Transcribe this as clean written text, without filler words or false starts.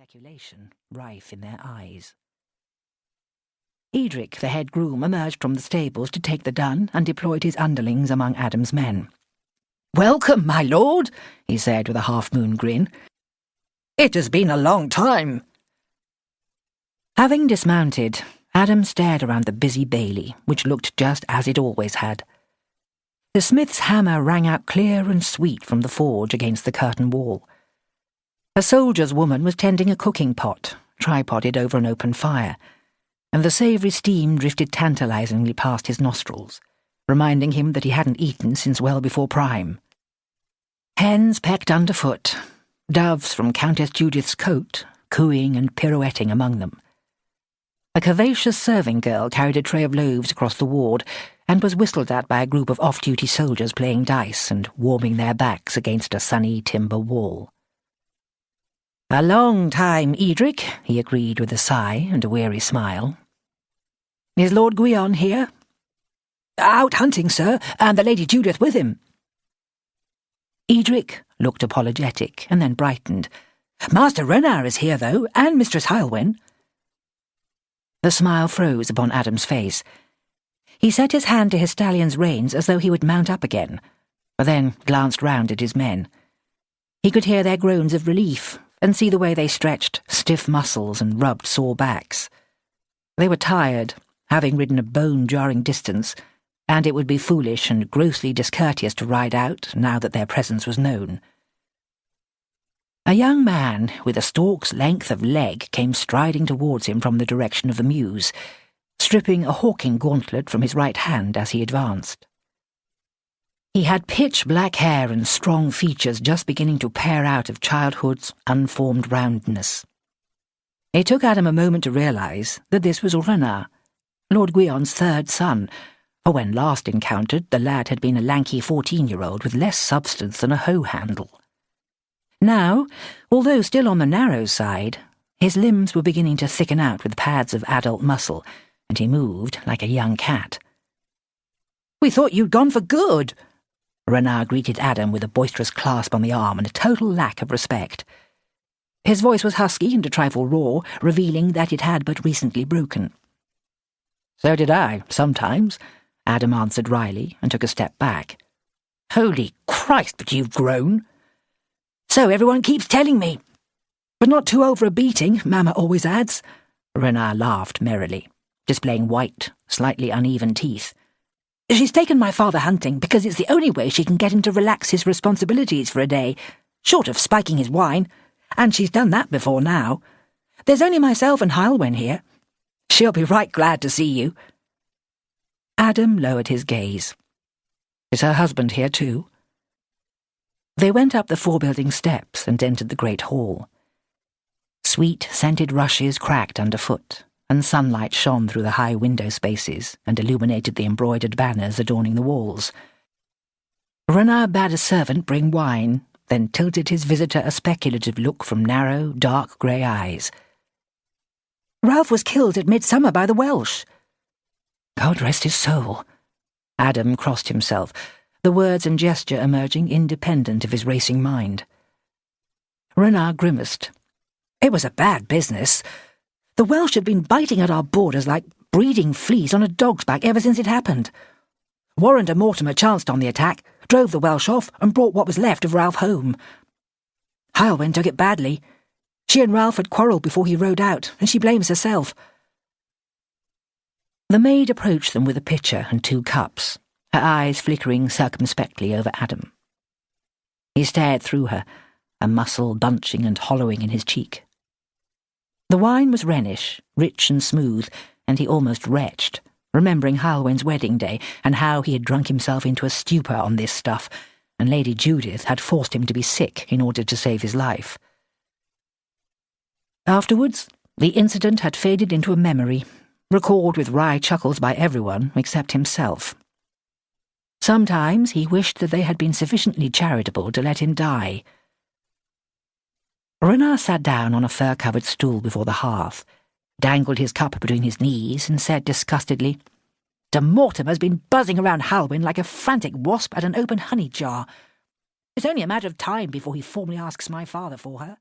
speculation rife in their eyes. Edric, the head groom, emerged from the stables to take the dun and deployed his underlings among Adam's men. "Welcome, my lord," he said with a half-moon grin. "It has been a long time." Having dismounted, Adam stared around the busy bailey, which looked just as it always had. The smith's hammer rang out clear and sweet from the forge against the curtain wall. A soldier's woman was tending a cooking pot, tripoded over an open fire, and the savoury steam drifted tantalisingly past his nostrils, reminding him that he hadn't eaten since well before prime. Hens pecked underfoot, doves from Countess Judith's coat cooing and pirouetting among them. A curvaceous serving girl carried a tray of loaves across the ward and was whistled at by a group of off-duty soldiers playing dice and warming their backs against a sunny timber wall. "A long time, Edric," he agreed with a sigh and a weary smile. "Is Lord Guyon here?" "Out hunting, sir, and the Lady Judith with him." Edric looked apologetic and then brightened. "Master Renard is here, though, and Mistress Heulwen." The smile froze upon Adam's face. He set his hand to his stallion's reins as though he would mount up again, but then glanced round at his men. He could hear their groans of relief and see the way they stretched stiff muscles and rubbed sore backs. They were tired, having ridden a bone-jarring distance, and it would be foolish and grossly discourteous to ride out now that their presence was known. A young man with a stork's length of leg came striding towards him from the direction of the mews, stripping a hawking gauntlet from his right hand as he advanced. He had pitch-black hair and strong features just beginning to peer out of childhood's unformed roundness. It took Adam a moment to realise that this was Renard, Lord Guyon's third son, for when last encountered the lad had been a lanky 14-year-old with less substance than a hoe-handle. Now, although still on the narrow side, his limbs were beginning to thicken out with pads of adult muscle, and he moved like a young cat. "We thought you'd gone for good." Renard greeted Adam with a boisterous clasp on the arm and a total lack of respect. His voice was husky and a trifle raw, revealing that it had but recently broken. "So did I, sometimes," Adam answered wryly and took a step back. "Holy Christ, but you've grown." "So everyone keeps telling me. But not too over a beating, Mamma always adds." Renard laughed merrily, displaying white, slightly uneven teeth. "She's taken my father hunting because it's the only way she can get him to relax his responsibilities for a day, short of spiking his wine, and she's done that before now. There's only myself and Heulwen here. She'll be right glad to see you." Adam lowered his gaze. "Is her husband here too?" They went up the 4-building steps and entered the great hall. Sweet, scented rushes cracked underfoot, and sunlight shone through the high window spaces and illuminated the embroidered banners adorning the walls. Renard bade a servant bring wine, then tilted his visitor a speculative look from narrow, dark grey eyes. "Ralf was killed at midsummer by the Welsh." "God rest his soul." Adam crossed himself, the words and gesture emerging independent of his racing mind. Renard grimaced. "It was a bad business. The Welsh had been biting at our borders like breeding fleas on a dog's back ever since it happened. Warrin de Mortimer chanced on the attack, drove the Welsh off, and brought what was left of Ralf home. Heulwen took it badly. She and Ralf had quarrelled before he rode out, and she blames herself." The maid approached them with a pitcher and 2 cups, her eyes flickering circumspectly over Adam. He stared through her, a muscle bunching and hollowing in his cheek. The wine was Rhenish, rich and smooth, and he almost retched, remembering Heulwen's wedding day and how he had drunk himself into a stupor on this stuff, and Lady Judith had forced him to be sick in order to save his life. Afterwards, the incident had faded into a memory, recalled with wry chuckles by everyone except himself. Sometimes he wished that they had been sufficiently charitable to let him die. Renard sat down on a fur-covered stool before the hearth, dangled his cup between his knees, and said disgustedly, "De Mortimer's been buzzing around Heulwen like a frantic wasp at an open honey jar. It's only a matter of time before he formally asks my father for her."